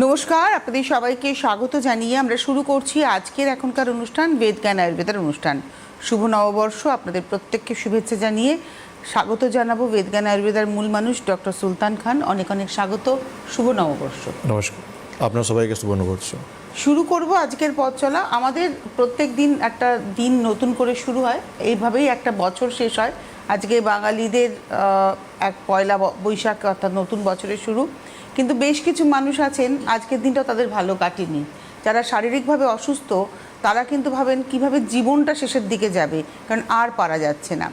নমস্কার, আপনাদের সবাইকে স্বাগত জানিয়ে আমরা শুরু করছি আজকের এখনকার অনুষ্ঠান বেদজ্ঞান আয়ুর্বেদের অনুষ্ঠান। শুভ নববর্ষ, আপনাদের প্রত্যেককে শুভেচ্ছা জানিয়ে স্বাগত জানাবো বেদজ্ঞান আয়ুর্বেদের মূল মানুষ ডক্টর সুলতান খান। অনেক অনেক স্বাগত, শুভ নববর্ষ। নমস্কার, আপনার সবাইকে শুভ নববর্ষ। শুরু করব আজকের পথ চলা। আমাদের প্রত্যেক দিন একটা দিন নতুন করে শুরু হয়, এইভাবেই একটা বছর শেষ হয়। আজকে বাঙালিদের এক পয়লা বৈশাখ অর্থাৎ নতুন বছরের শুরু। কিন্তু বেশ কিছু মানুষ আছেন আজকের দিনটা তাদের ভালো কাটেনি। যারা শারীরিকভাবে অসুস্থ তারা কিন্তু ভাবেন কিভাবে জীবনটা শেষের দিকে যাবে, কারণ আর পারা যাচ্ছে না।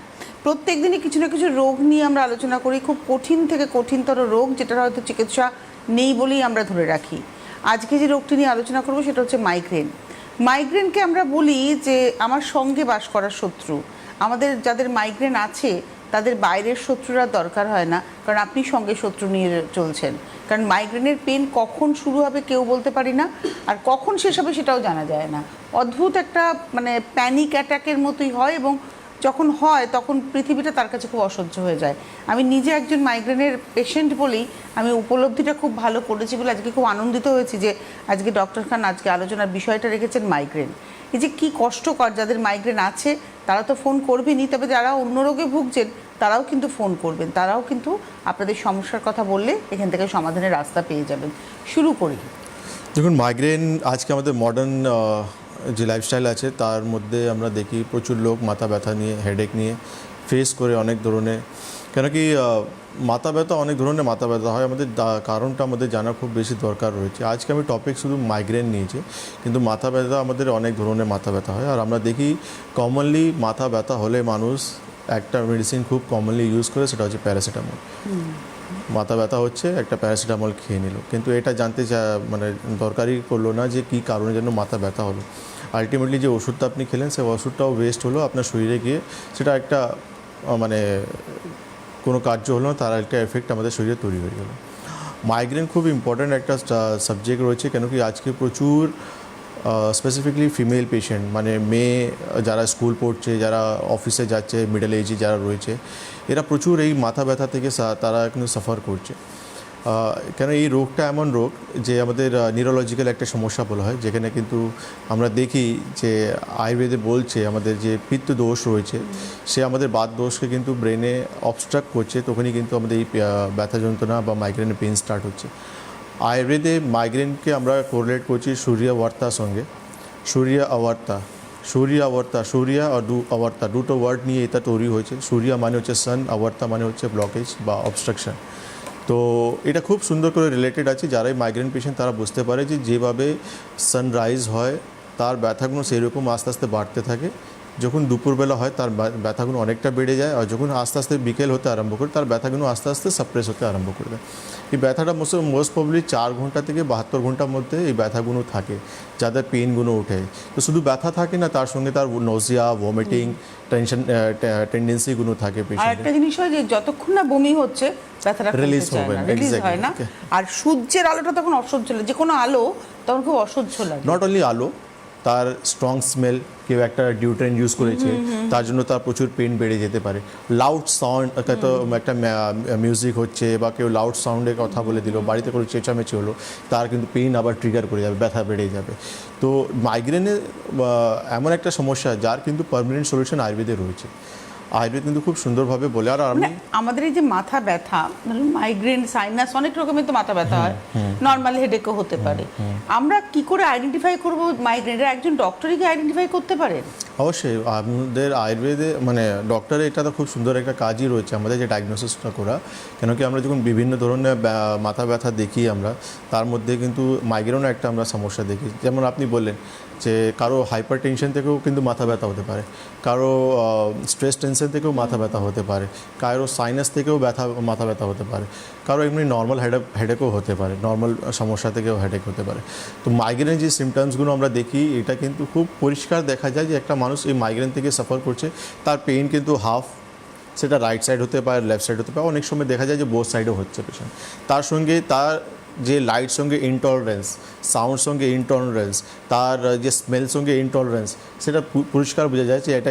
প্রত্যেক দিনই কিছু না কিছু রোগ নিয়ে আমরা আলোচনা করি, খুব কঠিন থেকে কঠিনতর রোগ, যেটার হয়তো চিকিৎসা নেই বলেই আমরা ধরে রাখি। আজকে যে রোগটি নিয়ে আলোচনা করব সেটা হচ্ছে মাইগ্রেন। মাইগ্রেনকে আমরা বলি যে আমার সঙ্গে বাস করার শত্রু। আমাদের যাদের মাইগ্রেন আছে তাদের বাইরের শত্রুরা দরকার হয় না, কারণ আপনি সঙ্গে শত্রু নিয়ে চলছেন। কারণ মাইগ্রেনের পেন কখন শুরু হবে কেউ বলতে পারি না, আর কখন শেষ হবে সেটাও জানা যায় না। অদ্ভুত একটা প্যানিক অ্যাটাকের মতোই হয়, এবং যখন হয় তখন পৃথিবীটা তার কাছে খুব অসহ্য হয়ে যায়। আমি নিজে একজন মাইগ্রেনের পেশেন্ট বলেই আমি উপলব্ধিটা খুব ভালো করেছি বলে আজকে খুব আনন্দিত হয়েছি যে আজকে ডক্টর খান আজকে আলোচনার বিষয়টা রেখেছেন মাইগ্রেন। এই যে কী কষ্টকর, যাদের মাইগ্রেন আছে তারা তো ফোন করবেনই, তবে যারা অন্য রোগে ভুগছেন তারাও কিন্তু ফোন করবেন, তারাও কিন্তু আপনাদের সমস্যার কথা বললে এখান থেকে সমাধানের রাস্তা পেয়ে যাবেন। শুরু করি। দেখুন, মাইগ্রেন আজকে আমাদের মডার্ন যে লাইফস্টাইল আছে তার মধ্যে আমরা দেখি প্রচুর লোক মাথা ব্যথা নিয়ে, হেডেক নিয়ে ফেস করে অনেক ধরনের। কেন কি মাথা ব্যথা, অনেক ধরনের মাথা ব্যথা হয়, আমাদের কারণটা আমাদের জানা খুব বেশি দরকার রয়েছে। আজকে আমি টপিক শুধু মাইগ্রেন নিয়েছি, কিন্তু মাথা ব্যথা আমাদের অনেক ধরনের মাথা ব্যথা হয়। আর আমরা দেখি কমনলি মাথা ব্যথা হলে মানুষ একটা মেডিসিন খুব কমনলি ইউজ করে, সেটা হচ্ছে প্যারাসিটামল। মাথা ব্যথা হচ্ছে, একটা প্যারাসিটামল খেয়ে নিল, কিন্তু এটা জানতে দরকারই করলো না যে কী কারণে যেন মাথা ব্যথা হলো। আলটিমেটলি যে ওষুধটা আপনি খেলেন সেই ওষুধটাও ওয়েস্ট হলো, আপনার শরীরে গিয়ে সেটা একটা কোনো কার্য হলো না, তার একটা এফেক্ট আমাদের শরীরে তৈরি হয়ে গেল। মাইগ্রেন খুব ইম্পর্ট্যান্ট একটা সাবজেক্ট রয়েছে, কেন কি আজকে প্রচুর স্পেসিফিকলি ফিমেল পেশেন্ট, মেয়ে যারা স্কুল পড়ছে, যারা অফিসে যাচ্ছে, মিডল এজে যারা রয়েছে, এরা প্রচুর এই মাথা ব্যথা থেকে তারা কিন্তু সাফার করছে। কেন এই রোগটা এমন রোগ যে আমাদের নিউরোলজিক্যাল একটা সমস্যা বলা হয়, যেখানে কিন্তু আমরা দেখি যে আয়ুর্বেদে বলছে আমাদের যে পিত্ত দোষ রয়েছে সে আমাদের বাত দোষকে কিন্তু ব্রেনে অবস্ট্রাক্ট করছে, তখনই কিন্তু আমাদের এই ব্যথা যন্ত্রণা বা মাইগ্রেনের পেন স্টার্ট হচ্ছে। আয়ুর্বেদে মাইগ্রেনকে আমরা কোরিলেট করছি সূর্য আবর্তার সঙ্গে। সূর্য আবর্তা, সূর্য আর আবর্তা দুটো ওয়ার্ড নিয়ে এটা তৈরি হয়েছে। সূর্য মানে হচ্ছে সান, আবর্তা মানে হচ্ছে ব্লকেজ বা অবস্ট্রাকশন। তো এটা খুব সুন্দর করে রিলেটেড আছে। যারাই মাইগ্রেন পেশেন্ট তারা বুঝতে পারে যে যেভাবে সানরাইজ হয় তার ব্যথাগুলো সেই রকম আস্তে আস্তে বাড়তে থাকে। যখন দুপুরবেলা হয় তার ব্যথাগুলো অনেকটা বেড়ে যায়, আর যখন আস্তে আস্তে বিকেল হতে আরম্ভ করে তার ব্যথাগুলো আস্তে আস্তে সাপ্রেস হতে আরম্ভ করে দেয়। এই ব্যথাটা মোস্ট প্রবলি 4 ঘন্টা থেকে 72 ঘন্টার মধ্যে এই ব্যথাগুলো থাকে, যাদের পেনগুলো ওঠে। তো শুধু ব্যথা থাকে না, তার সঙ্গে তার নোজিয়া, ভমিটিং, টেনশন টেন্ডেন্সিগুলো থাকে আর পেশেন্টের। একটা জিনিস হয় যে যতক্ষণ না বমি হচ্ছে ব্যথাটা রিলিজ হয় না, আর সূর্যের আলোটা তখন অসহ্য লাগে, যে কোনো আলো তখন খুব অসহ্য লাগে। নট অনলি আলো, তার স্ট্রং স্মেল, কেউ একটা ডিওড্রেন্ট ইউজ করেছে তার জন্য তার প্রচুর পেন বেড়ে যেতে পারে। লাউড সাউন্ড, তো একটা মিউজিক হচ্ছে বা কেউ লাউড সাউন্ডে কথা বলে দিল, বাড়িতে কোনো চেঁচামেচি হলো, তার কিন্তু পেন আবার ট্রিগার করে যাবে, ব্যথা বেড়ে যাবে। তো মাইগ্রেনের এমন একটা সমস্যা যার কিন্তু পার্মানেন্ট সলিউশন আয়ুর্বেদে রয়েছে। আয়ুর্বেদ কিন্তু খুব সুন্দরভাবে বলে। আর আমাদের এই যে মাথা ব্যথা, মাইগ্রেন, সাইনাস, অনেক রকমের তো মাথা ব্যথা হয়, নর্মাল হেডেকও হতে পারে। আমরা কি করে আইডেন্টিফাই করব মাইগ্রেনটা? একজন ডক্টরই কি আইডেন্টিফাই করতে পারেন? অবশ্যই আমাদের আয়ুর্বেদে ডক্টরের এটা তো খুব সুন্দর একটা কাজই রয়েছে আমাদের, যে ডায়াগনোসিসটা করা। কেন কি আমরা যখন বিভিন্ন ধরনের মাথা ব্যথা দেখি আমরা, তার মধ্যে কিন্তু মাইগ্রেনও একটা আমরা সমস্যা দেখি। যেমন আপনি বললেন যে কারো হাইপার টেনশন থেকেও কিন্তু মাথা ব্যথা হতে পারে, কারো স্ট্রেস টেনশন থেকেও মাথা ব্যথা হতে পারে, কারো সাইনাস থেকেও মাথা ব্যথা হতে পারে, কারো এমনি নর্মাল হেডেকও হতে পারে, নর্মাল সমস্যা থেকেও হেডেক হতে পারে। তো মাইগ্রেনের যে সিমটমসগুলো আমরা দেখি, এটা কিন্তু খুব পরিষ্কার দেখা যায় যে একটা মানুষ এই মাইগ্রেন থেকে সাফার করছে। তার পেইন কিন্তু হাফ, সেটা রাইট সাইড হতে পারে, লেফট সাইড হতে পারে, অনেক সময় দেখা যায় যে বোথ সাইডও হচ্ছে পেশেন্ট। তার সঙ্গে তার যে লাইট সঙ্গে ইনটলারেন্স, সাউন্ড সঙ্গে ইনটলারেন্স, তার যে স্মেল সঙ্গে ইনটলারেন্স, সেটা পরিষ্কার বোঝা যায় যে এটা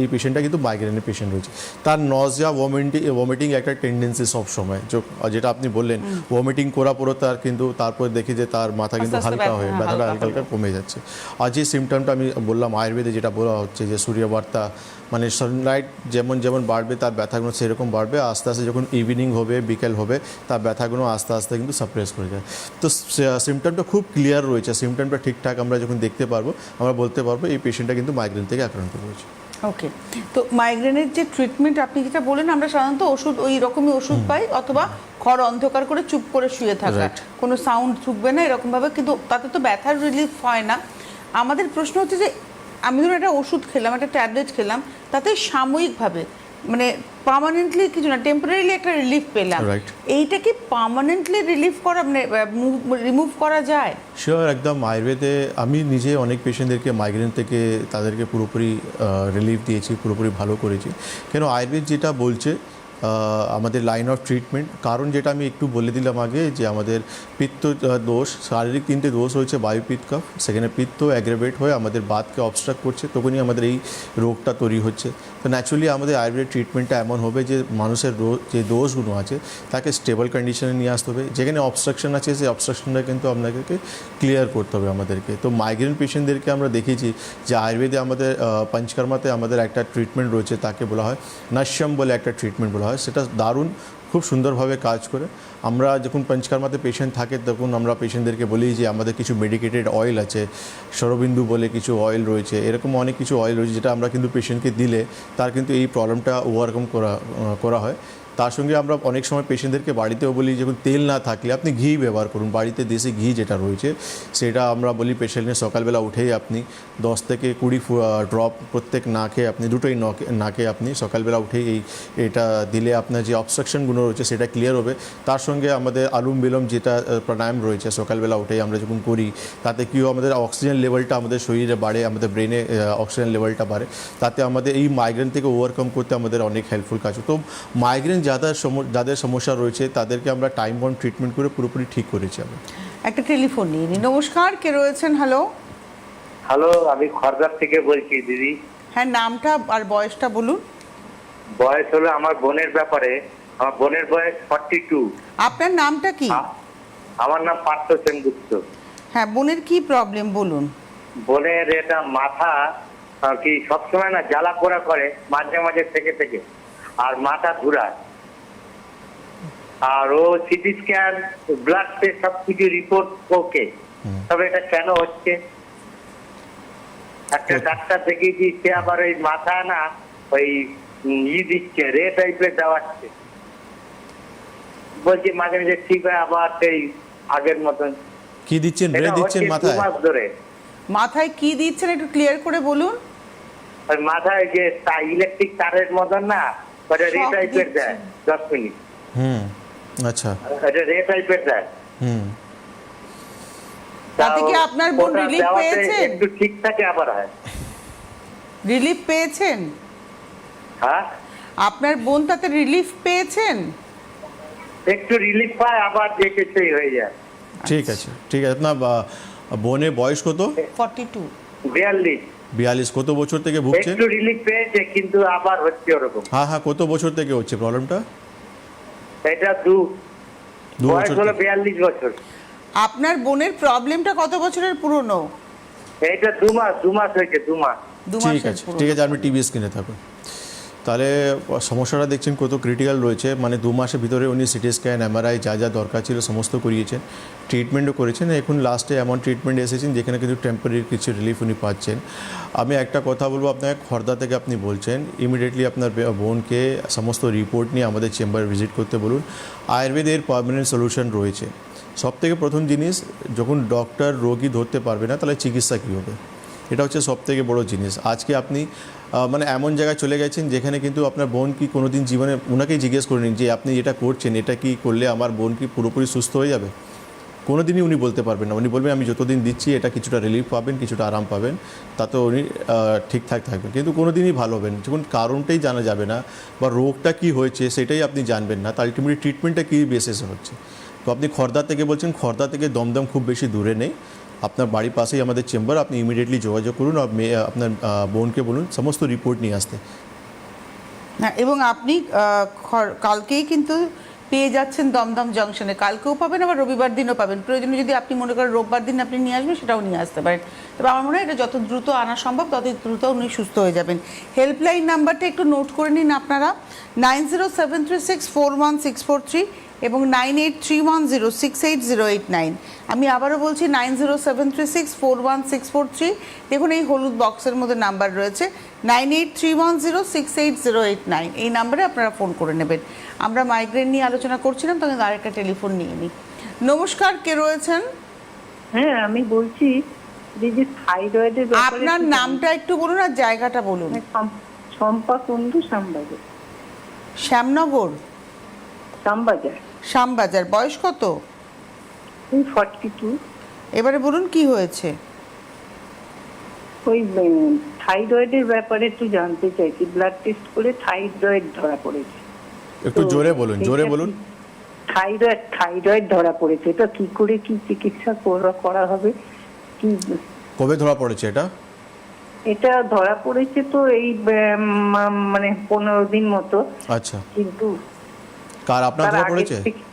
এই পেশেন্টটা কিন্তু মাইগ্রেনের পেশেন্ট রয়েছে। তার নজিয়া ভমিটিং একটা টেন্ডেন্সি সবসময়, যেটা আপনি বললেন ভমিটিং করার পরও তার কিন্তু তারপরে দেখি যে তার মাথা কিন্তু আস্তে আস্তে হালকা হয়ে ব্যথাটা হালকা হালকা হালকা কমে যাচ্ছে। আর যে সিমটমটা আমি বললাম আয়ুর্বেদে যেটা বলা হচ্ছে যে সূর্যবার্তা, মানে সানলাইট যেমন যেমন বাড়বে তার ব্যথাগুলো সেরকম বাড়বে, আস্তে আস্তে যখন ইভিনিং হবে বিকেল হবে তার ব্যথাগুলো আস্তে আস্তে কিন্তু সাপ্রেস করে যায়। তো সিমটমটা খুব ক্লিয়ার রয়েছে, সিমটমটা ঠিকঠাক আমরা যখন দেখতে পারবো আমরা বলতে পারবো এই পেশেন্টটা কিন্তু মাইগ্রেন থেকে আক্রান্ত রয়েছে। ওকে, তো মাইগ্রেনের যে ট্রিটমেন্ট আপনি যেটা বলেন, আমরা সাধারণত ওষুধ ওই রকমই ওষুধ পাই, অথবা ঘর অন্ধকার করে চুপ করে শুয়ে থাকা, Right. কোনো সাউন্ড ঢুকবে না এরকমভাবে, কিন্তু তাতে তো ব্যথার রিলিফ হয় না। আমাদের প্রশ্ন হচ্ছে যে আমি ধরুন একটা ওষুধ খেলাম, একটা ট্যাবলেট খেলাম, তাতে সাময়িকভাবে মানে পার্মানেন্টলি কিছু না, টেম্পোরারিলি একটা রিলিফ পেলাম, Right. এইটা কি পার্মানেন্টলি রিলিফ করা মানে রিমুভ করা যায়? শিওর, একদম। আয়ুর্বেদে আমি নিজে অনেক পেশেন্টদেরকে মাইগ্রেন থেকে তাদেরকে পুরোপুরি রিলিফ দিয়েছি, পুরোপুরি ভালো করেছি। কেন আয়ুর্বেদ যেটা বলছে আমাদের লাইন অফ ট্রিটমেন্ট, কারণ যেটা আমি একটু বলে দিলাম আগে যে আমাদের পিত্ত দোষ, শারীরিক 3টে দোষ হয়েছে, বায়ু পিত্ত কফ। সেখানে পিত্ত অ্যাগ্রেভেট হয়ে আমাদের বাতকে অবস্ট্রাক্ট করছে, তখনই আমাদের এই রোগটা তৈরি হচ্ছে। তো ন্যাচুরালি আমাদের আয়ুর্বেদ ট্রিটমেন্টটা এমন হবে যে মানুষের যে দোষগুলো আছে তাকে স্টেবল কন্ডিশনে নিয়ে আসতে হবে। যেখানে অবস্ট্রাকশন আছে সেই অবস্ট্রাকশনটা কিন্তু আপনাদেরকে ক্লিয়ার করতে হবে আমাদেরকে। তো মাইগ্রেন পেশেন্টদেরকে আমরা দেখেছি যে আয়ুর্বেদে আমাদের পঞ্চকর্মাতে আমাদের একটা ট্রিটমেন্ট রয়েছে, তাকে বলা হয় নাশ্যম বলে একটা ট্রিটমেন্ট বলা হয়। সেটা দারুণ, খুব সুন্দরভাবে কাজ করে। আমরা যখন পঞ্চকর্মাতে পেশেন্ট থাকে তখন আমরা পেশেন্টদেরকে বলি যে আমাদের কিছু মেডিকেটেড অয়েল আছে, সরবিন্দু বলে কিছু অয়েল রয়েছে, এরকম অনেক কিছু অয়েল রয়েছে যেটা আমরা কিন্তু পেশেন্টকে দিলে তার কিন্তু এই প্রবলেমটা ওভারকাম করা হয়। তার সঙ্গে আমরা অনেক সময় পেশেন্টদেরকে বাড়িতেও বলি যখন তেল না থাকলে আপনি ঘি ব্যবহার করুন, বাড়িতে দেশি ঘি যেটা রয়েছে সেটা আমরা বলি পেশেন্টের সকালবেলা উঠেই আপনি 10 থেকে 20 ড্রপ প্রত্যেক নাকে, আপনি দুটোই নাকে আপনি সকালবেলা উঠেই এটা দিলে আপনার যে অবস্ট্রাকশনগুলো রয়েছে সেটা ক্লিয়ার হবে। তার সঙ্গে আমাদের আলুম বিলোম যেটা প্রাণায়াম রয়েছে সকালবেলা উঠেই আমরা যখন করি, তাতে কী আমাদের অক্সিজেন লেভেলটা আমাদের শরীরে বাড়ে, আমাদের ব্রেনে অক্সিজেন লেভেলটা বাড়ে, তাতে আমাদের এই মাইগ্রেন থেকে ওভারকাম করতে আমাদের অনেক হেল্পফুল কাজ। তো মাইগ্রেন যাদের সমস্যা রয়েছে তাদেরকে আমরা টাইম বাউন্ড ট্রিটমেন্ট করে পুরোপুরি ঠিক করেছি। আমরা একটা টেলিফোন নিয়ে নিই। নমস্কার, কে রয়েছেন? হ্যালো। হ্যালো, আমি খড়দার থেকে বলছি দিদি। হ্যাঁ, নামটা আর বয়সটা বলুন। বয়স হলো আমার বোনের ব্যাপারে, আমার বোনের বয়স 42। আপনার নামটা কি? আমার নাম পার্থ সেনগুপ্ত। হ্যাঁ, বোনের কি প্রবলেম বলুন। বোনের এটা মাথা আর কি সবসময় না জ্বালা পোড়া করে, মাঝে মাঝে থেকে থেকে, আর মাথা ঘুরায়, আর ও সিটি স্ক্যান, ব্লাড টেস্ট সবকিছু রিপোর্ট ওকে, তবে এটা কেন হচ্ছে? একটা ডাক্তার দেখিয়েছি, সে আবার ওই মাথা না ওই দিচ্ছে, রে টাইপের দেওয়াচ্ছে, বলছি মাঝে মাঝে ঠিক হয়, আবার সেই আগের মতন। কি দিচ্ছেন? রে দিচ্ছেন মাথায়? 2 মাস ধরে। মাথায় কি দিচ্ছেন একটু ক্লিয়ার করে বলুন। ওই মাথায় যে ইলেকট্রিক তারের মতন না, ওটা রে Shock টাইপের দিচ্ছে। দেয় 10 মিনিট। আচ্ছা। এটা রে টাইপের দেয়। তাতে কি আপনার বোন ওটা রিলিফ দেওয়াতে পেয়েছেন? একটু ঠিক থাকে, আবার হয়। রিলিফ পেয়েছেন? হ্যাঁ, আপনার বোন তাতে রিলিফ পেয়েছেন? একটু রিলিফ পায়, আবার দেখে সেই হয়ে যায়। ঠিক আছে, ঠিক আছে। আপনার বোনের বয়স কত? 42। 42। 42। কত বছর থেকে ভুগছেন? একটু রিলিফ পেয়েছে, কিন্তু আবার হচ্ছে ওরকম। হ্যাঁ হ্যাঁ, কত বছর থেকে হচ্ছে প্রবলেমটা? এটা দু বয়স বছর হলো থেকে। 42 বছর। আপনার বোনের প্রবলেমটা কত বছরের পুরনো? এটা 2 মাস হয়েছে, 2 মাস। 2 ঠিক মাসের আছে, পুরনো। ঠিক আছে। আপনি টিভি স্ক্রিনে থাকুন। তাহলে সমস্যাটা দেখছেন কত ক্রিটিক্যাল রয়েছে। মানে 2 মাসের ভিতরে উনি সিটি স্ক্যান, এমআরআই যা যা দরকার ছিল সমস্ত করিয়েছেন, ট্রিটমেন্টও করেছেন। এখন লাস্টে এমন ট্রিটমেন্ট এসেছেন যেখানে কিন্তু টেম্পোরারি কিছু রিলিফ উনি পাচ্ছেন। আমি একটা কথা বলবো আপনাকে, খর্দা থেকে আপনি বলছেন, ইমিডিয়েটলি আপনার বোনকে সমস্ত রিপোর্ট নিয়ে আমাদের চেম্বারে ভিজিট করতে বলুন। আয়ুর্বেদের পার্মানেন্ট সলিউশন রয়েছে। সবথেকে প্রথম জিনিস, যখন ডক্টর রোগী ধরতে পারবে না তাহলে চিকিৎসা কী হবে, এটা হচ্ছে সবথেকে বড় জিনিস। আজকে আপনি মানে এমন জায়গায় চলে গেছেন যেখানে কিন্তু আপনার বোন কি কোনো দিন জীবনে ওনাকেই জিজ্ঞেস করে নিন যে আপনি যেটা করছেন এটা কি করলে আমার বোন কি পুরোপুরি সুস্থ হয়ে যাবে? কোনো দিনই উনি বলতে পারবেন না। উনি বলবেন আমি যতদিন দিচ্ছি এটা কিছুটা রিলিফ পাবেন, কিছুটা আরাম পাবেন, তাতে উনি ঠিকঠাক থাকবেন, কিন্তু কোনো দিনই ভালো হবেন যখন কারণটাই জানা যাবে না বা রোগটা কি হয়েছে সেটাই আপনি জানবেন না, তা আলটিমেটলি ট্রিটমেন্টটা কী বেসিসে হচ্ছে। তো আপনি খর্দা থেকে বলছেন, খর্দা থেকে দমদম খুব বেশি দূরে নেই, আপনার বাড়ির পাশেই আমাদের চেম্বার, আপনি ইমিডিয়েটলি যোগাযোগ করুন আর আপনার বোনকে বলুন সমস্ত রিপোর্ট নিয়ে আসতে। হ্যাঁ, এবং আপনি কালকেই কিন্তু পেয়ে যাচ্ছেন দমদম জংশনে, কালকেও পাবেন আবার রবিবার দিনও পাবেন। প্রয়োজনে যদি আপনি মনে করেন রোববার দিন আপনি নিয়ে আসবেন, সেটাও নিয়ে আসতে পারেন। তবে আমার মনে হয় এটা যত দ্রুত আনা সম্ভব তত দ্রুত উনি সুস্থ হয়ে যাবেন। হেল্পলাইন নাম্বারটা একটু নোট করে নিন আপনারা, 9073341643 এবং 9831068089। আমি আবারও বলছি 9073341643। দেখুন এই হলুদ বক্সের মধ্যে নাম্বার রয়েছে, 9831068089। এই নাম্বারে আপনারা ফোন করে নেবেন। আমরা মাইগ্রেন নিয়ে আলোচনা করছিলাম, তখন আরেকটা টেলিফোন নিয়ে নিই। নমস্কার, কে রয়েছেন? হ্যাঁ, আমি বলছি দিদি থাইরয়েডের ব্যাপারে আপনার নামটা একটু বলুন আর জায়গাটা বলুন। শম্পা কুন্ডু শ্যামবাজার। শ্যামনগর, শ্যামবাজার। শ্যামবাজার। বয়স কত? 42। এবারে বলুন কি হয়েছে। ওই থাইরয়েডের ব্যাপারে একটু জানতে চাইছি। ব্লাড টেস্ট করে থাইরয়েড ধরা পড়েছে। একটু জোরে বলুন, জোরে বলুন। থাইরয়েড ধরা পড়েছে, এটা কি করে কি চিকিৎসা করা হবে? কি কবে ধরা পড়েছে এটা? এটা ধরা পড়েছে তো এই মানে 15 দিন মতো। আচ্ছা, কিন্তু কার আপনার তার ধরা আগের পড়েছে? থেকে-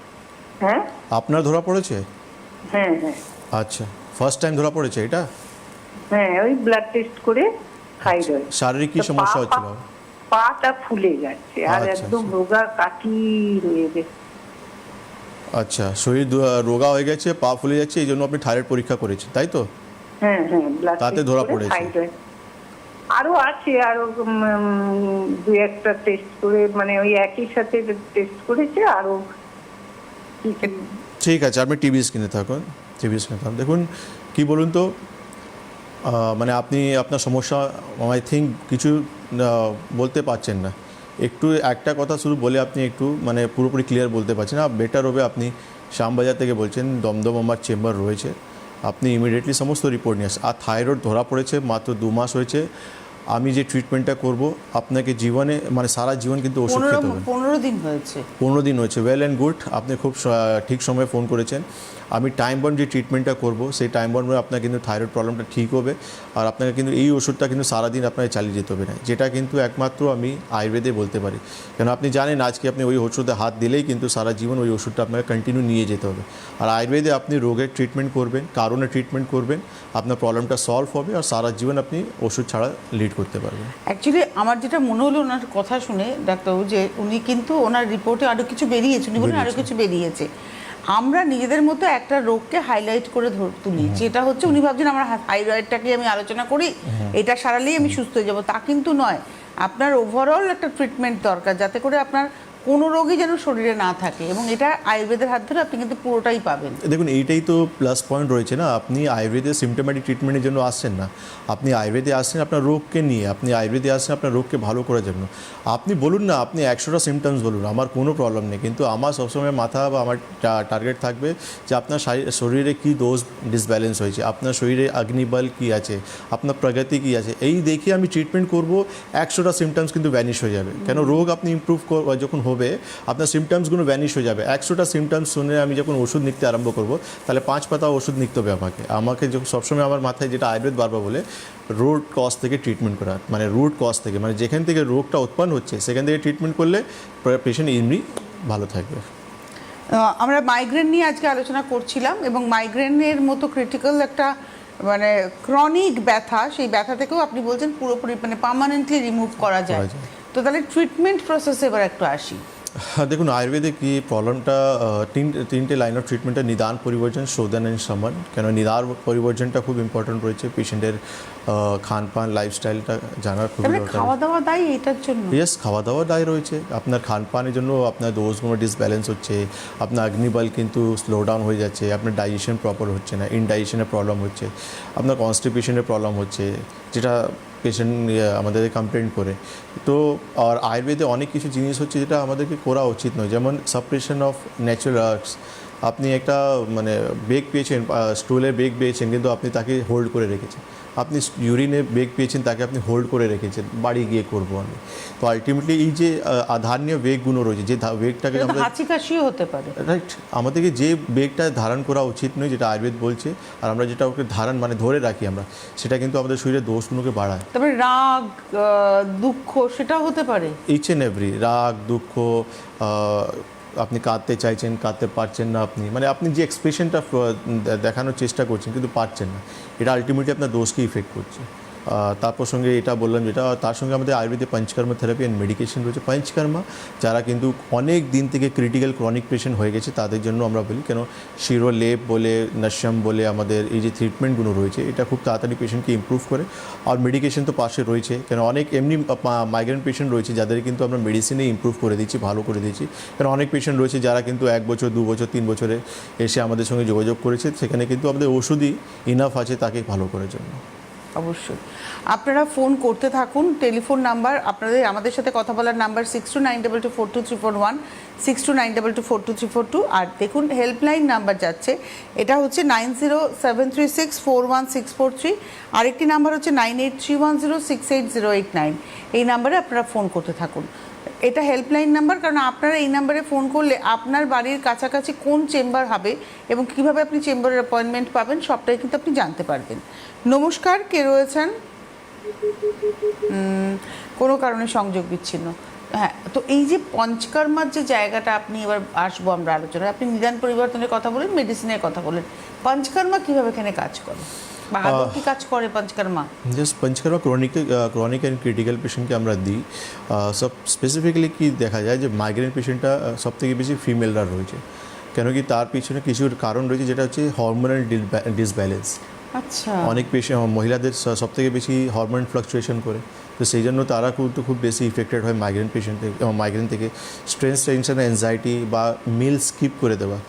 হ্যাঁ আপনার ধরা পড়েছে? হ্যাঁ হ্যাঁ আচ্ছা, ফার্স্ট টাইম ধরা পড়েছে এটা? হ্যাঁ, ওই ব্লাড টেস্ট করে থাইরয়েড। শারীরিক কি তো সমস্যা হচ্ছিল? পাটা ফুলে যাচ্ছে আর আচ্ছা, একদম আচ্ছা। রোগা কাঠি হয়ে গেছে। আচ্ছা, শরীর রোগা হয়ে গেছে, পা ফুলে যাচ্ছে, এই জন্য আপনি থাইরয়েড পরীক্ষা করেছেন, তাই তো? হ্যাঁ হ্যাঁ, ব্লাড তাতে ধরা পড়েছে। থাইরয়েড আরো আছে, আরো দুই একটা টেস্ট করে, মানে ওই একই সাথে টেস্ট করেছে আরো কি কি। ঠিক আছে, আপনি টিভি স্ক্রিনে থাকুন, টিভি স্ক্রিনে থাকুন। দেখুন কি বলুন তো, মানে আপনি আপনার সমস্যা আই থিঙ্ক কিছু বলতে পারছেন না। একটু একটা কথা শুধু বলে আপনি একটু মানে পুরোপুরি ক্লিয়ার বলতে পারছেন না। বেটার হবে আপনি শ্যামবাজার থেকে বলছেন, দমদম আমার চেম্বার রয়েছে, আপনি ইমিডিয়েটলি সমস্ত রিপোর্ট নিয়ে আসেন। আর থাইরয়েড ধরা পড়েছে মাত্র 2 মাস হয়েছে। আমি যে ট্রিটমেন্টটা করব আপনাকে জীবনে মানে সারা জীবন কিন্তু ওষুধ খেতে হবে। 15 দিন হয়েছে। 15 দিন হয়েছে, ওয়েল অ্যান্ড গুড। আপনি খুব ঠিক সময়ে ফোন করেছেন। আমি টাইম বন্ড যে ট্রিটমেন্টটা করব সেই টাইম বন্ডে আপনার কিন্তু থাইরয়েড প্রবলেমটা ঠিক হবে। আর আপনাকে কিন্তু এই ওষুধটা কিন্তু সারাদিন আপনাকে চালিয়ে যেতে হবে না, যেটা কিন্তু একমাত্র আমি আয়ুর্বেদে বলতে পারি। কেন আপনি জানেন আজকে আপনি ওই ওষুধে হাত দিলেই কিন্তু সারা জীবন ওই ওষুধটা আপনাকে কন্টিনিউ নিয়ে যেতে হবে। আর আয়ুর্বেদে আপনি রোগের ট্রিটমেন্ট করবেন, কারণে ট্রিটমেন্ট করবেন, আপনার প্রবলেমটা সলভ হবে আর সারা জীবন আপনি ওষুধ ছাড়া লিড করতে পারবেন। অ্যাকচুয়ালি আমার যেটা মনে হলো ওনার কথা শুনে ডাক্তারবাবু, যে উনি কিন্তু ওনার রিপোর্টে আরও কিছু বেরিয়েছে, উনি বলেন আরও কিছু বেরিয়েছে। আমরা নিজেদের মতো একটা রোগকে হাইলাইট করে তুলি, যেটা হচ্ছে উনি ভাবছেন আমার থাইরয়েডটাকে আমি আলোচনা করি, এটা সারালেই আমি সুস্থ হয়ে যাবো, তা কিন্তু নয়। আপনার ওভারঅল একটা ট্রিটমেন্ট দরকার, যাতে করে আপনার কোনো রোগই যেন শরীরে না থাকে, এবং এটা আয়ুর্বেদের হাত ধরে আপনি কিন্তু পুরোটাই পাবেন। দেখুন এইটাই তো প্লাস পয়েন্ট রয়েছে না, আপনি আয়ুর্বেদে সিমটোম্যাটিক ট্রিটমেন্টের জন্য আসছেন না, আপনি আয়ুর্বেদে আসছেন আপনার রোগকে নিয়ে, আপনি আয়ুর্বেদে আসছেন আপনার রোগকে ভালো করার জন্য। আপনি বলুন না, আপনি 100টা সিমটমস বলুন, আমার কোনো প্রবলেম নেই, কিন্তু আমার সবসময় মাথা বা আমার টার্গেট থাকবে যে আপনার শরীরে কী দোষ ডিসব্যালেন্স হয়েছে, আপনার শরীরে অগ্নিবল কী আছে, আপনার প্রগতি কী আছে, এই দেখে আমি ট্রিটমেন্ট করব। 100টা সিমটমস কিন্তু ভ্যানিশ হয়ে যাবে, কেন রোগ আপনি ইমপ্রুভ যখন হবে আপনার সিমটমসগুলো ভ্যানিশ হয়ে যাবে। 100টা সিমটমস শুনে আমি যখন ওষুধ নিতে আরম্ভ করব, তাহলে 5 পাতা ওষুধ নিতে হবে আমাকে যখন সবসময় আমার মাথায় যেটা আয়ুর্বেদ বারবার বলে, রুট কজ থেকে ট্রিটমেন্ট করা, মানে রুট কজ থেকে, মানে যেখান থেকে রোগটা উৎপন্ন হচ্ছে সেখান থেকে ট্রিটমেন্ট করলে পেশেন্ট এমনি ভালো থাকবে। আমরা মাইগ্রেন নিয়ে আজকে আলোচনা করছিলাম, এবং মাইগ্রেনের মতো ক্রিটিক্যাল একটা মানে ক্রনিক ব্যথা, সেই ব্যথা থেকেও আপনি বলছেন পুরোপুরি মানে পার্মানেন্টলি রিমুভ করা যায়। তো তাহলে ট্রিটমেন্ট প্রসেসে এবার একটু আসি। দেখুন আয়ুর্বেদে কি প্রবলেমটা তিনটে লাইন অফ ট্রিটমেন্টে নিদান, পরিবর্জন, শোধন অ্যান্ড শমন। কেন নিদান পরিবর্জনটা খুব ইম্পর্টেন্ট রয়েছে, পেশেন্টের খানপান লাইফস্টাইলটা জানার খুবই দরকার। খাওয়া দাওয়া দায়ী এটার জন্য? ইয়েস, খাওয়া দাওয়া দায় রয়েছে। আপনার খানপানের জন্য আপনার ডোজগুলো ডিসব্যালেন্স হচ্ছে, আপনার অগ্নিবল কিন্তু স্লো ডাউন হয়ে যাচ্ছে, আপনার ডাইজেশন প্রপার হচ্ছে না, ইনডাইজেশনের প্রবলেম হচ্ছে, আপনার কনস্টিপেশনের প্রবলেম হচ্ছে, যেটা পেশেন্ট আমাদের কমপ্লেন করে। তো আর আয়ুর্বেদে অনেক কিছু জিনিস হচ্ছে যেটা আমাদেরকে করা উচিত নয়, যেমন সাপ্রেশন অফ ন্যাচারাল আর্টস। আপনি একটা মানে বেগ পেয়েছেন, স্টুলের বেগ পেয়েছেন, কিন্তু আপনি তাকে হোল্ড করে রেখেছেন, আপনি ইউরিনে বেগ পেয়েছেন, তাকে আপনি হোল্ড করে রেখেছেন, বাড়ি গিয়ে করবো আমি। তো আলটিমেটলি এই যে ধারণীয় বেগগুলো রয়েছে, যে বেগটাকে এটা তো আমরা হাঁচি কাশিও হতে পারে। রাইট, আমাদেরকে যে বেগটা ধারণ করা উচিত নয়, যেটা আয়ুর্বেদ বলছে, আর আমরা যেটা ওকে ধারণ মানে ধরে রাখি আমরা, সেটা কিন্তু আমাদের শরীরের দোষগুলোকে বাড়ায়। তারপরে রাগ, দুঃখ সেটাও হতে পারে। ইচ অ্যান্ড এভরি, রাগ, দুঃখ, আপনি কাঁদতে চাইছেন, কাঁদতে পারছেন না, আপনি মানে আপনি যে এক্সপ্রেশনটা দেখানোর চেষ্টা করছেন কিন্তু পারছেন না, এটা আলটিমেটলি আপনার দোষকে ইফেক্ট করছে। তারপর সঙ্গে এটা বললাম যেটা, তার সঙ্গে আমাদের আয়ুর্বেদে পঞ্চকর্মা থেরাপি অ্যান্ড মেডিকেশন রয়েছে। পঞ্চকর্মা যারা কিন্তু অনেক দিন থেকে ক্রিটিক্যাল ক্রনিক পেশেন্ট হয়ে গেছে তাদের জন্য আমরা বলি, কেন শিরোলেপ বলে, নস্যম বলে, আমাদের এই যে ট্রিটমেন্টগুলো রয়েছে এটা খুব তাড়াতাড়ি পেশেন্টকে ইমপ্রুভ করে। আর মেডিকেশন তো পাশে রয়েছে, কেন অনেক এমনি মাইগ্রেন পেশেন্ট রয়েছে যাদের কিন্তু আমরা মেডিসিনে ইমপ্রুভ করে দিচ্ছি, ভালো করে দিচ্ছি। কারণ অনেক পেশেন্ট রয়েছে যারা কিন্তু 1 বছর, 2 বছর, 3 বছরে এসে আমাদের সঙ্গে যোগাযোগ করেছে, সেখানে কিন্তু আমাদের ওষুধই ইনাফ আছে তাকে ভালো করার জন্য। অবশ্যই আপনারা ফোন করতে থাকুন। টেলিফোন নাম্বার আপনাদের, আমাদের সাথে কথা বলার নাম্বার 6292242341, 6292242342। আর দেখুন হেল্পলাইন নাম্বার যাচ্ছে, এটা হচ্ছে 9073364163। আরেকটি নাম্বার হচ্ছে 9831068089। এই নাম্বারে আপনারা ফোন করতে থাকুন। এটা হেল্পলাইন নাম্বার, কারণ আপনারা এই নাম্বারে ফোন করলে আপনার বাড়ির কাছাকাছি কোন চেম্বার হবে এবং কিভাবে আপনি চেম্বারের অ্যাপয়েন্টমেন্ট পাবেন সবটাই কিন্তু আপনি জানতে পারবেন। নমস্কার, কে রয়েছেন? কোনো কারণে সংযোগ বিচ্ছিন্ন। হ্যাঁ, তো এই যে পঞ্চকর্মার যে জায়গাটা, আপনি এবার আসবো আমরা আলোচনায়। আপনি নিদান পরিবর্তনের কথা বলেন, মেডিসিনের কথা বলেন, পঞ্চকর্মা কীভাবে এখানে কাজ করে বা আদৌ কি কাজ করে Panchakarma? Just Panchakarma chronic and critical পেশেন্টকে আমরা দিই। সব স্পেসিফিক্যালি কি দেখা যায় যে মাইগ্রেন পেশেন্টটা সবথেকে বেশি ফিমেলরা রয়েছে, কেন কি তার পিছনে কিছু কারণ রয়েছে, যেটা হচ্ছে হরমোনাল ডিসব্যালেন্স। আচ্ছা, অনেক মহিলাদের সবথেকে বেশি হরমোন ফ্লাকচুয়েশন করে, তো সেই জন্য তারা কিন্তু খুব বেশি ইফেক্টেড হয় মাইগ্রেন থেকে। স্ট্রেস, টেনশন, অ্যাংজাইটি বা মিল স্কিপ করে দেওয়া,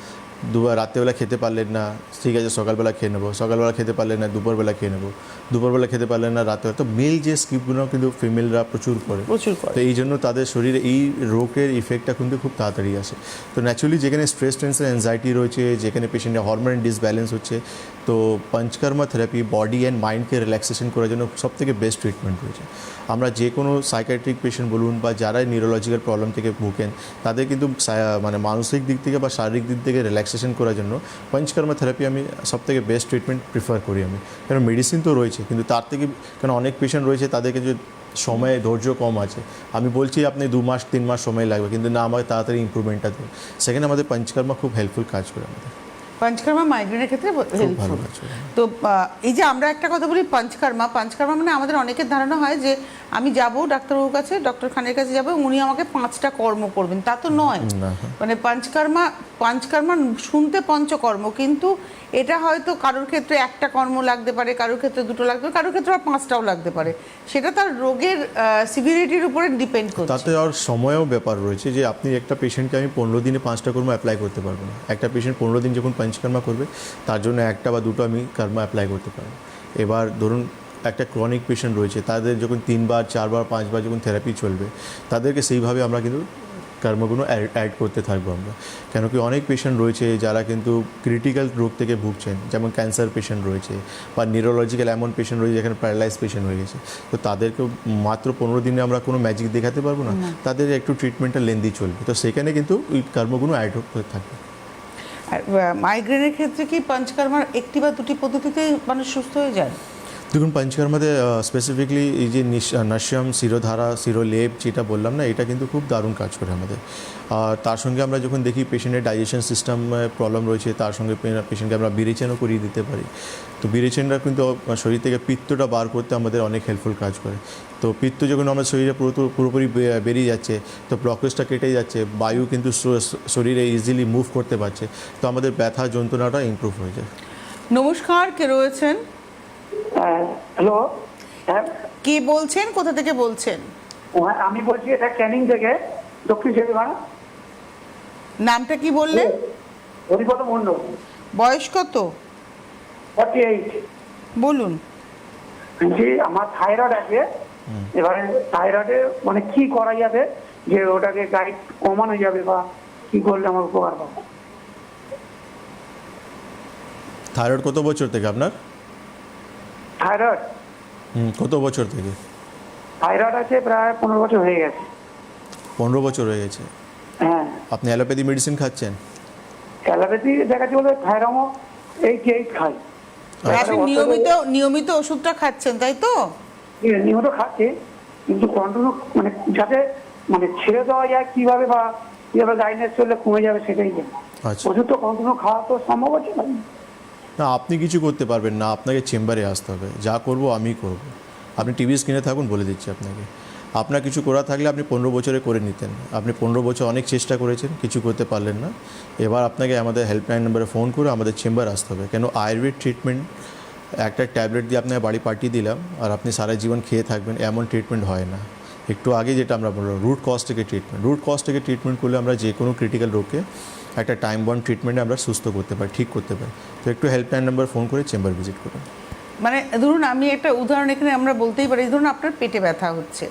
দুবার রাত্রেবেলা খেতে পারলেন না, ঠিক আছে সকালবেলা খেয়ে নেবো, সকালবেলা খেতে পারলেন না দুপুরবেলা খেয়ে নেবো, দুপুরবেলা খেতে পারলেন না রাত্রেবেলা, তো মিল যে স্কিপগুলো কিন্তু ফিমেলরা প্রচুর করে। তো এই জন্য তাদের শরীরে এই রোগের ইফেক্টটা কিন্তু খুব তাড়াতাড়ি আসে। তো ন্যাচুরালি যেখানে স্ট্রেস, টেনশন, অ্যাংজাইটি রয়েছে, যেখানে পেশেন্টের হরমোন ডিসব্যালেন্স হচ্ছে, তো পঞ্চকর্মা থেরাপি বডি অ্যান্ড মাইন্ডকে রিল্যাক্সেশন করার জন্য সবথেকে বেস্ট ট্রিটমেন্ট রয়েছে। আমরা যে কোনো সাইকিয়াট্রিক পেশেন্ট বলুন বা যারা নিউরোলজিক্যাল প্রবলেম থেকে ভুগেন, তাদের কিন্তু মানে মানসিক দিক থেকে বা শারীরিক দিক থেকে রিল্যাক্সেশন করার জন্য পঞ্চকর্মা থেরাপি আমি সবথেকে বেস্ট ট্রিটমেন্ট প্রিফার করি আমি। কারণ মেডিসিন তো রয়েছে, কিন্তু তার থেকে, কারণ অনেক পেশেন্ট রয়েছে তাদেরকে যে সময় ধৈর্য কম আছে, আমি বলছি আপনি 2 মাস 3 মাস সময় লাগবে, কিন্তু না আমাকে তাড়াতাড়ি ইম্প্রুভমেন্টটা দেবে, সেখানে আমাদের পঞ্চকর্মা খুব হেল্পফুল কাজ করে আমাদের। পঞ্চকর্মা মাইগ্রেনের ক্ষেত্রে হেল্পফুল। তো এই যে আমরা একটা কথা বলি পঞ্চকর্মা মানে আমাদের অনেকের ধারণা হয় যে আমি যাব ডাক্তারবাবুর কাছে, ডক্টর খানের কাছে যাবো, উনি আমাকে 5টা কর্ম করবেন, তা তো নয়। মানে পঞ্চকর্মা শুনতে পঞ্চকর্ম, কিন্তু এটা হয়তো কারোর ক্ষেত্রে একটা কর্ম লাগতে পারে, কারোর ক্ষেত্রে 2টো লাগতে পারে, কারোর ক্ষেত্রে আর 5টাও লাগতে পারে, সেটা তার রোগের সিভিরিটির উপরে ডিপেন্ড করছে। তাতে আর সময়েও ব্যাপার রয়েছে, যে আপনি একটা পেশেন্টকে আমি 15 দিনে 5টা কর্ম অ্যাপ্লাই করতে পারবো না। একটা পেশেন্ট 15 দিন যখন পঞ্চকর্মা করবে, তার জন্য 1টা বা 2টো আমি কর্ম অ্যাপ্লাই করতে পারবো। এবার ধরুন একটা ক্রনিক পেশেন্ট রয়েছে, তাদের যখন 3বার 4বার 5বার যখন থেরাপি চলবে, তাদেরকে সেইভাবে আমরা কিন্তু কর্মগুলো অ্যাড করতে থাকবো আমরা। কেন কি অনেক পেশেন্ট রয়েছে যারা কিন্তু ক্রিটিক্যাল রোগ থেকে ভুগছেন, যেমন ক্যান্সার পেশেন্ট রয়েছে বা নিউরোলজিক্যাল এমন পেশেন্ট রয়েছে যেখানে প্যারালাইজ পেশেন্ট হয়ে গেছে, তো তাদেরকেও মাত্র 15 দিনে আমরা কোনো ম্যাজিক দেখাতে পারবো না, তাদের একটু ট্রিটমেন্টটা লেন্দি চলবে, তো সেখানে কিন্তু ওই কর্মগুলো অ্যাড হতে থাকবে। আর মাইগ্রেনের ক্ষেত্রে কি পঞ্চকর্মার 1টি বা 2টি পদ্ধতিতেই মানুষ সুস্থ হয়ে যায়? দেখুন পঞ্চকর্মাতে স্পেসিফিকলি এই যে নস্যম, শিরোধারা, শিরোলেপ যেটা বললাম না, এটা কিন্তু খুব দারুণ কাজ করে আমাদের। আর তার সঙ্গে আমরা যখন দেখি পেশেন্টের ডাইজেশন সিস্টেম প্রবলেম রয়েছে, তার সঙ্গে পেশেন্টকে আমরা বিরেচনও করিয়ে দিতে পারি। তো বিরেচনটা কিন্তু শরীর থেকে পিত্তটা বার করতে আমাদের অনেক হেল্পফুল কাজ করে। তো পিত্ত যখন আমাদের শরীরে পুরোপুরি বেরিয়ে যাচ্ছে, তো ব্লকেজটা কেটে যাচ্ছে, বায়ু কিন্তু শরীরে ইজিলি মুভ করতে পারছে, তো আমাদের ব্যথা যন্ত্রণাটা ইমপ্রুভ হয়ে যায়। নমস্কার, কে রয়েছেন? হ্যালো, হ্যাঁ কে বলছেন, কোথা থেকে বলছেন? আমি বলছি এটা ক্যানিং থেকে, দক্ষিণ চব্বিশ। নামটা কি বললেন? হরিপদ মণ্ডল। বয়স কত? 48। বলুন। জি, আমার থাইরয়েড আছে। এবারে থাইরয়েডে মানে কি করা যাবে যে ওটাকে গাইড কমানো যাবে, বা কি করলে আমার উপকার পাবো? থাইরয়েড কত বছর থেকে আপনার? থাইরয়েড কত বছর থেকে? থাইরয়েড আছে প্রায় 15 বছর হয়ে গেছে। 15 বছর হয়ে গেছে। হ্যাঁ, আপনি অ্যালোপ্যাথি মেডিসিন খাচ্ছেন? অ্যালোপ্যাথি দেখাচ্ছি বলে থাইরামো 88 খাই। আপনি নিয়মিত ওষুধটা খাচ্ছেন তাই তো? নিয়মিত খাচ্ছি, কিন্তু কন্টিনিউ মানে যাতে মানে ছেড়ে দেওয়া যায় কিভাবে, বা কিভাবে গাইডেন্স চললে কমে যাবে সেটাই জানি। আচ্ছা। ওষুধ তো কন্টিনিউ খাওয়া তো সম্ভব হচ্ছে না। না, আপনি কিছু করতে পারবেন না, আপনাকে চেম্বারে আসতে হবে। যা করব আমি করব। আপনি টিভি স্ক্রিনে থাকুন, বলে দিচ্ছি আপনাকে। আপনার কিছু করা থাকলে আপনি 15 বছরে করে নিতেন। আপনি 15 বছর অনেক চেষ্টা করেছেন, কিছু করতে পারলেন না। এবার আপনাকে আমাদের হেল্পলাইন নাম্বারে ফোন করে আমাদের চেম্বার আসতে হবে। কেন আয়ুর্বেদ ট্রিটমেন্ট একটা ট্যাবলেট দিয়ে আপনাকে বাড়ি পাঠিয়ে দিলাম আর আপনি সারা জীবন খেয়ে থাকবেন, এমন ট্রিটমেন্ট হয় না। একটু আগে যেটা আমরা বললাম, রুট কজ থেকে ট্রিটমেন্ট করলে আমরা যে কোনো ক্রিটিক্যাল রোগকে একটা টাইম বাউন্ড ট্রিটমেন্টে আমরা সুস্থ করতে পারি, ঠিক করতে পারি। তো একটু হেল্পলাইন নাম্বার ফোন করে চেম্বার ভিজিট করুন। মানে ধরুন আমি একটা উদাহরণ এখানে আমরা বলতেই পারি, ধরুন আপনার পেটে ব্যথা হচ্ছে,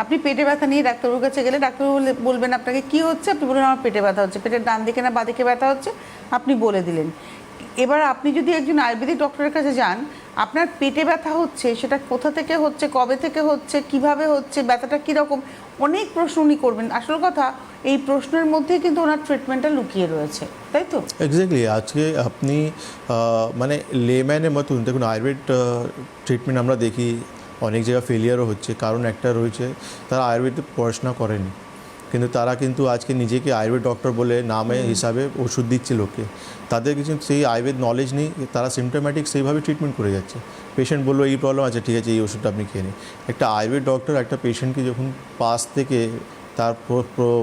আপনি পেটে ব্যথা নিয়ে ডাক্তারবাবুর কাছে গেলে ডাক্তারবাবু বলবেন আপনাকে কি হচ্ছে, আপনি বলবেন আমার পেটে ব্যথা হচ্ছে, পেটের ডান দিকে না বাঁ দিকে ব্যথা হচ্ছে, আপনি বলে দিলেন। এবার আপনি যদি একজন আয়ুর্বেদিক ডক্টরের কাছে যান, আপনার পেটে ব্যথা হচ্ছে, সেটা কোথা থেকে হচ্ছে, কবে থেকে হচ্ছে, কিভাবে হচ্ছে, ব্যথাটা কীরকম, অনেক প্রশ্ন উনি করবেন। আসল কথা এই প্রশ্নের মধ্যেই কিন্তু ওনার ট্রিটমেন্টটা লুকিয়ে রয়েছে, তাই তো? এক্স্যাক্টলি। আজকে আপনি মানে লেম্যানের মতন দেখুন, আয়ুর্বেদ ট্রিটমেন্ট আমরা দেখি অনেক জায়গায় ফেলিয়ারও হচ্ছে। কারণ একটা রয়েছে, তারা আয়ুর্বেদে পড়াশোনা করেনি, কিন্তু তারা কিন্তু আজকে নিজেকে আয়ুর্বেদ ডক্টর বলে নামে হিসাবে ওষুধ দিচ্ছে লোককে। তাদের কিছু সেই আয়ুর্বেদ নলেজ নেই, তারা সিমটোম্যাটিক সেইভাবে ট্রিটমেন্ট করে যাচ্ছে। পেশেন্ট বললো এই প্রবলেম আছে, ঠিক আছে এই ওষুধটা আপনি খেয়ে নিন। একটা আয়ুর্বেদ ডক্টর একটা পেশেন্টকে যখন পাশ থেকে তার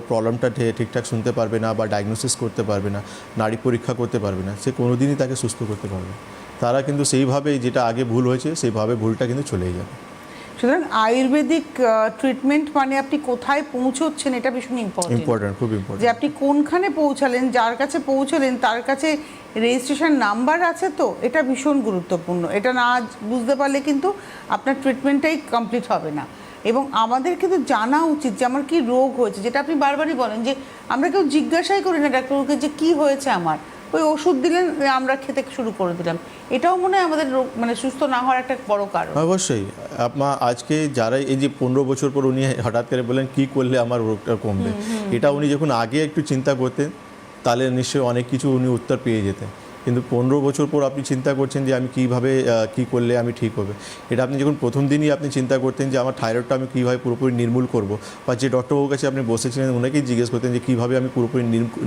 প্রবলেমটা ঠিকঠাক শুনতে পারবে না বা ডায়াগনোসিস করতে পারবে না, নাড়ি পরীক্ষা করতে পারবে না, সে কোনোদিনই তাকে সুস্থ করতে পারবে। তারা কিন্তু সেইভাবে যেটা আগে ভুল হয়েছে সেইভাবে ভুলটা কিন্তু চলেই যাবে। সুতরাং আয়ুর্বেদিক ট্রিটমেন্ট মানে আপনি কোথায় পৌঁছচ্ছেন এটা ভীষণ ইম্পর্টেন্ট, খুব ইম্পর্টেন্ট। যে আপনি কোনখানে পৌঁছালেন, যার কাছে পৌঁছালেন তার কাছে রেজিস্ট্রেশন নাম্বার আছে, তো এটা ভীষণ গুরুত্বপূর্ণ। এটা না বুঝতে পারলে কিন্তু আপনার ট্রিটমেন্টটাই কমপ্লিট হবে না। এবং আমাদের কিন্তু জানা উচিত যে আমার কী রোগ হয়েছে, যেটা আপনি বারবারই বলেন যে আমরা কেউ জিজ্ঞাসাই করি না ডাক্তারবাবুকে যে কী হয়েছে আমার, ওই ওষুধ দিলেন আমরা খেতে শুরু করে দিলাম। এটাও মনে হয় আমাদের রোগ মানে সুস্থ না হওয়ার একটা বড় কারণ। অবশ্যই। আপনার আজকে যারা এই যে 15 বছর পর উনি হঠাৎ করে বলেন কী করলে আমার রোগটা কমবে, এটা উনি যখন আগে একটু চিন্তা করতেন তাহলে নিশ্চয়ই অনেক কিছু উনি উত্তর পেয়ে যেতেন। কিন্তু 15 বছর পর আপনি চিন্তা করছেন যে আমি কীভাবে কী করলে আমি ঠিক হবে। এটা আপনি যখন প্রথম দিনই আপনি চিন্তা করতেন যে আমার থাইরয়েডটা আমি কীভাবে পুরোপুরি নির্মূল করব, বা যে ডক্টরবাবুর কাছে আপনি বসেছিলেন ওনাকেই জিজ্ঞেস করতেন যে কীভাবে আমি পুরোপুরি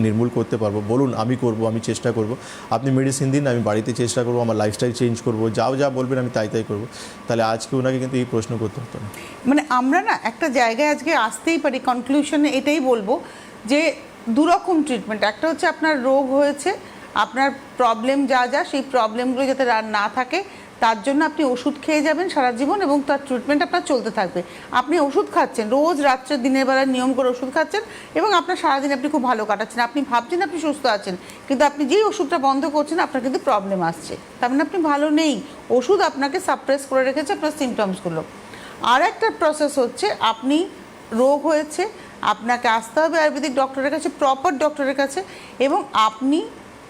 নির্মূল করতে পারবো, বলুন আমি করব, আমি চেষ্টা করব। আপনি মেডিসিন দিন, আমি বাড়িতে চেষ্টা করব, আমার লাইফস্টাইল চেঞ্জ করব, যা বলবেন আমি তাই করব। তাহলে আজকে ওনাকে কিন্তু এই প্রশ্ন করতে হতো না। মানে আমরা না একটা জায়গায় আজকে আসতেই পারি, কনক্লুশনে এটাই বলবো যে দুরকম ট্রিটমেন্ট। একটা হচ্ছে আপনার রোগ হয়েছে, আপনার প্রবলেম যা সেই প্রবলেমগুলো যাতে না থাকে তার জন্য আপনি ওষুধ খেয়ে যাবেন সারা জীবন, এবং তার ট্রিটমেন্ট আপনার চলতে থাকবে। আপনি ওষুধ খাচ্ছেন, রোজ রাত্রে দিনের বেলায় নিয়ম করে ওষুধ খাচ্ছেন, এবং আপনার সারাদিন আপনি খুব ভালো কাটাচ্ছেন, আপনি ভাবছেন আপনি সুস্থ আছেন, কিন্তু আপনি যেই ওষুধটা বন্ধ করছেন আপনার কিন্তু প্রবলেম আসছে, তার মানে আপনি ভালো নেই। ওষুধ আপনাকে সাপ্রেস করে রেখেছে আপনার সিমটমসগুলো। আর একটা প্রসেস হচ্ছে আপনি রোগ হয়েছে, আপনাকে আসতে হবে আয়ুর্বেদিক ডক্টরের কাছে, প্রপার ডক্টরের কাছে, এবং আপনি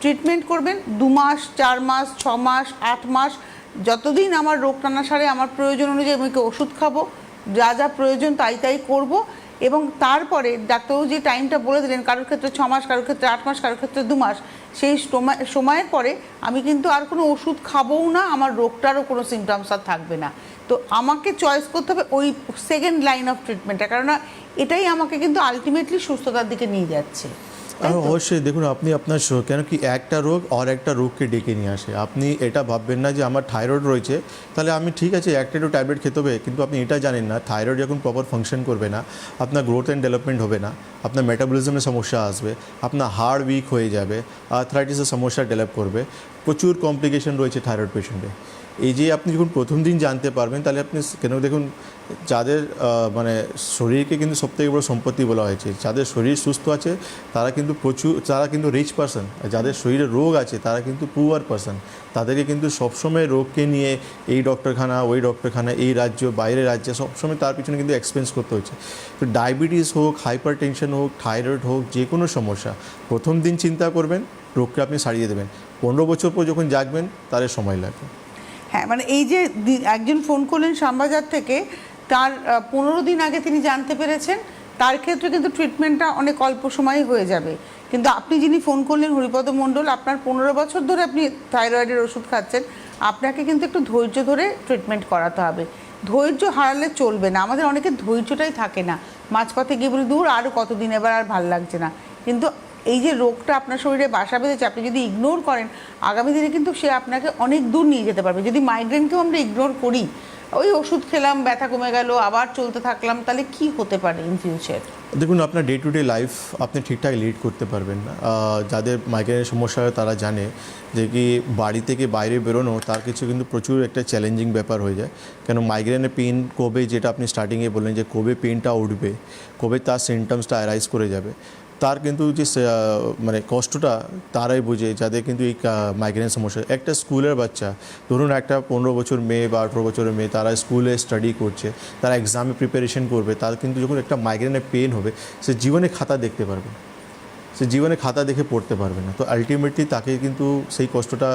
ট্রিটমেন্ট করবেন 2 মাস, 4 মাস, 6 মাস, 8 মাস, যতদিন আমার রোগটা না সারে আমার প্রয়োজন অনুযায়ী আমি ওষুধ খাবো, যা প্রয়োজন তাই করব। এবং তারপরে ডাক্তারবাবু যে টাইমটা বলে দিলেন, কারোর ক্ষেত্রে 6 মাস, কারোর ক্ষেত্রে 8 মাস, কারোর ক্ষেত্রে 2 মাস, সেই সময়ের পরে আমি কিন্তু আর কোনো ওষুধ খাবোও না, আমার রোগটারও কোনো সিমটমস আর থাকবে না। তো আমাকে চয়েস করতে হবে ওই সেকেন্ড লাইন অফ ট্রিটমেন্টটা, কেননা এটাই আমাকে কিন্তু আলটিমেটলি সুস্থতার দিকে নিয়ে যাচ্ছে। অবশ্যই। দেখুন, আপনি আপনার কেন কি একটা রোগ আর একটা রোগকে ডেকে নিয়ে আসে। আপনি এটা ভাববেন না যে আমার থাইরয়েড রয়েছে তাহলে আমি ঠিক আছে একটা একটু ট্যাবলেট খেতে হবে, কিন্তু আপনি এটা জানেন না থাইরয়েড যখন প্রপার ফাংশন করবে না, আপনার গ্রোথ অ্যান্ড ডেভেলপমেন্ট হবে না, আপনার মেটাবলিজমের সমস্যা আসবে, আপনার হাড় উইক হয়ে যাবে, আর্থ্রাইটিসের সমস্যা ডেভেলপ করবে। প্রচুর কমপ্লিকেশন রয়েছে থাইরয়েড পেশেন্টে। এই যে আপনি যখন প্রথম দিন জানতে পারবেন তাহলে আপনি কেন দেখুন, যাদের মানে শরীরকে কিন্তু সবথেকে বড় সম্পত্তি বলা হয়েছে, যাদের শরীর সুস্থ আছে তারা কিন্তু রিচ পারসন, যাদের শরীরে রোগ আছে তারা কিন্তু পুয়ার পারসন। তাদেরকে কিন্তু সবসময় রোগকে নিয়ে এই ডক্টরখানা ওই ডক্টরখানা, এই রাজ্য বাইরের রাজ্যে সবসময় তার পিছনে কিন্তু এক্সপেন্স করতে হচ্ছে। তো ডায়াবেটিস হোক, হাইপার টেনশন হোক, থাইরয়েড হোক, যে কোনো সমস্যা প্রথম দিন চিন্তা করবেন, রোগকে আপনি সারিয়ে দেবেন। 15 বছর পর যখন জাগবেন তাহলে সময় লাগবে। হ্যাঁ, মানে এই যে একজন ফোন করলেন শ্যামবাজার থেকে, তার 15 দিন আগে তিনি জানতে পেরেছেন, তার ক্ষেত্রে কিন্তু ট্রিটমেন্টটা অনেক অল্প সময়ে হয়ে যাবে। কিন্তু আপনি যিনি ফোন করলেন হরিপদ মণ্ডল, আপনার 15 বছর ধরে আপনি থাইরয়েডের ওষুধ খাচ্ছেন, আপনাকে কিন্তু একটু ধৈর্য ধরে ট্রিটমেন্ট করাতে হবে। ধৈর্য হারালে চলবে না। আমাদের অনেকের ধৈর্যটাই থাকে না, মাঝপথে গিয়ে বলি দূর আরও কতদিন, এবার আর ভাল লাগছে না। কিন্তু এই যে রোগটা আপনার শরীরে বাসা বেঁধেছে, আপনি যদি ইগনোর করেন, আগামী দিনে কিন্তু সে আপনাকে অনেক দূর নিয়ে যেতে পারবে। যদি মাইগ্রেনকেও আমরা ইগনোর করি, ওই ওষুধ খেলাম, ব্যথা কমে গেল, আবার চলতে থাকলাম, তাহলে কি হতে পারে ইন ফিউচার? দেখুন, আপনার ডে টু ডে লাইফ আপনি ঠিকঠাক লিড করতে পারবেন না। যাদের মাইগ্রেনের সমস্যা হয় তারা জানে যে কি বাড়ি থেকে বাইরে বেরোনো তার কিছু কিন্তু প্রচুর একটা চ্যালেঞ্জিং ব্যাপার হয়ে যায়। কেন মাইগ্রেনের পেন কবে, যেটা আপনি স্টার্টিংয়ে বললেন যে কবে পেনটা উঠবে, কবে তার সিমটমসটা অ্যারাইজ করে যাবে, তার কিন্তু যে মানে কষ্টটা তারাই বোঝে যাদের কিন্তু এই মাইগ্রেন সমস্যা। একটা স্কুলের বাচ্চা, ধরুন একটা 15 বছর মেয়ে বা 18 বছরের মেয়ে, তারা স্কুলে স্টাডি করছে, তারা এক্সামে প্রিপারেশন করবে, তার কিন্তু যখন একটা মাইগ্রেনের পেন হবে, সে জীবনে খাতা দেখতে পারবে, সে জীবনে খাতা দেখে পড়তে পারবে না। তো আলটিমেটলি তাকে কিন্তু সেই কষ্টটা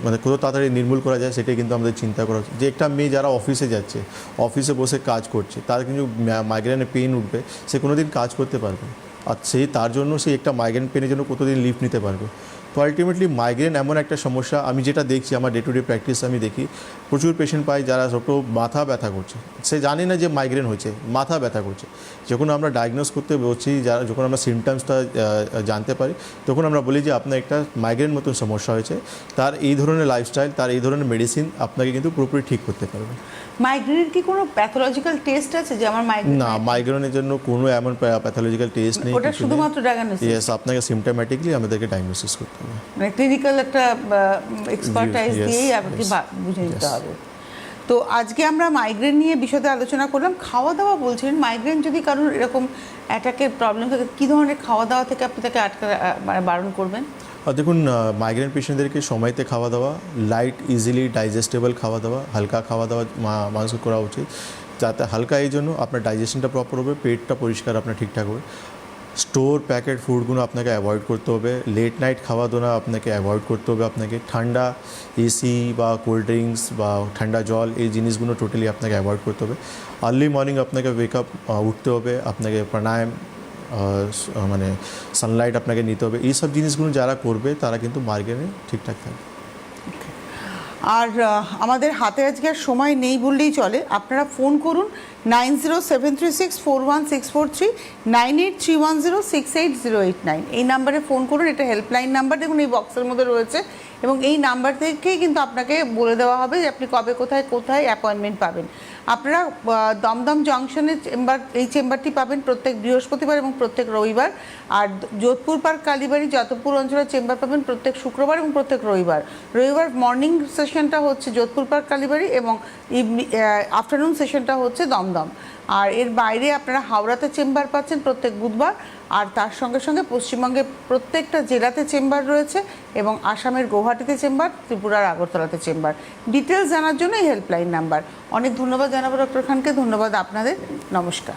মানে কত তাড়াতাড়ি নির্মূল করা যায় সেটাই কিন্তু আমাদের চিন্তা করা উচিত। যে একটা মেয়ে যারা অফিসে যাচ্ছে, অফিসে বসে কাজ করছে, তার কিন্তু মাইগ্রেনের পেন উঠবে, সে কোনো দিন কাজ করতে পারবে না। আর সেই তার জন্য সেই একটা মাইগ্রেন পেনের জন্য কতদিন লিভ নিতে পারবে। তো আলটিমেটলি মাইগ্রেন এমন একটা সমস্যা, আমি যেটা দেখছি আমার ডে টু ডে প্র্যাকটিস আমি দেখি প্রচুর পেশেন্ট পাই যারা ছোটো মাথা ব্যথা করছে, সে জানে না যে মাইগ্রেন হয়েছে, মাথা ব্যথা করছে। যখন আমরা ডায়াগনোস করতে বলছি, যখন আমরা সিমটমসটা জানতে পারি, তখন আমরা বলি যে আপনার একটা মাইগ্রেন মতন সমস্যা হয়েছে, তার এই ধরনের লাইফস্টাইল, তার এই ধরনের মেডিসিন আপনাকে কিন্তু পুরোপুরি ঠিক করতে পারবে। মাইগ্রেনের কি কোনো প্যাথোলজিক্যাল টেস্ট আছে যে আমার মাইগ্রেন? না, মাইগ্রেনের জন্য কোনো এমন প্যাথোলজিক্যাল টেস্ট নেই, ওটা শুধুমাত্র ডায়াগনোসিস। ইয়েস, আপনাকে সিমটোম্যাটিকলি আমাদেরকে ডায়াগনোসিস করতে হবে, মানে ক্লিনিক্যাল একটা এক্সপার্টাইজ Yes, দিয়েই yes, আপনাকে yes, বুঝে নিতে yes. হবে। তো আজকে আমরা মাইগ্রেন নিয়ে বিশদে আলোচনা করলাম। খাওয়া দাওয়া বলছিলেন, মাইগ্রেন যদি কারোর এরকম অ্যাটাকের প্রবলেম থাকে, কী ধরনের খাওয়া দাওয়া থেকে আপনি তাকে মানে বারণ করবেন? দেখুন, মাইগ্রেন পেশেন্টদেরকে সময়তে খাওয়া দাওয়া, লাইট ইজিলি ডাইজেস্টেবল খাওয়া দাওয়া, হালকা খাওয়া দাওয়া মানুষকে করা উচিত, যাতে হালকা এই জন্য আপনার ডাইজেশনটা প্রপার হবে, পেটটা পরিষ্কার আপনার ঠিকঠাক হবে। স্টোর প্যাকেট ফুডগুলো আপনাকে অ্যাভয়েড করতে হবে, লেট নাইট খাওয়া দাওয়া আপনাকে অ্যাভয়েড করতে হবে, আপনাকে ঠান্ডা এসি বা কোল্ড ড্রিঙ্কস বা ঠান্ডা জল এই জিনিসগুলো টোটালি আপনাকে অ্যাভয়েড করতে হবে। আর্লি মর্নিং আপনাকে ওয়েক আপ উঠতে হবে, আপনাকে প্রাণায়াম মানে সানলাইট আপনাকে নিতে হবে। এই সব জিনিসগুলো যারা করবে তারা কিন্তু মাইগ্রেনে ঠিকঠাক থাকবে। আর আমাদের হাতে আজকে আর সময় নেই বললেই চলে। আপনারা ফোন করুন 9073641643, 9831068089, এই নাম্বারে ফোন করুন। এটা হেল্পলাইন নাম্বার, দেখুন এই বক্সের মধ্যে রয়েছে, এবং এই নাম্বার থেকেই কিন্তু আপনাকে বলে দেওয়া হবে যে আপনি কবে কোথায় কোথায় অ্যাপয়েন্টমেন্ট পাবেন। আপনারা দমদম জংশনের এই চেম্বারটি পাবেন প্রত্যেক বৃহস্পতিবার এবং প্রত্যেক রবিবার। আর যোধপুর পার্ক কালীবাড়ি যাদবপুর অঞ্চলের চেম্বার পাবেন প্রত্যেক শুক্রবার এবং প্রত্যেক রবিবার। রবিবার মর্নিং সেশনটা হচ্ছে যোধপুর পার্ক কালীবাড়ি এবং আফটারনুন সেশনটা হচ্ছে দমদম। আর এর বাইরে আপনারা হাওড়াতে চেম্বার পাচ্ছেন প্রত্যেক বুধবার, আর তার সঙ্গে সঙ্গে পশ্চিমবঙ্গের প্রত্যেকটা জেলাতে চেম্বার রয়েছে, এবং আসামের গৌহাটিতে চেম্বার, ত্রিপুরার আগরতলাতে চেম্বার। ডিটেলস জানার জন্য এই হেল্পলাইন নাম্বার। অনেক ধন্যবাদ জানাবো ডক্টর খানকে, ধন্যবাদ আপনাদের, নমস্কার।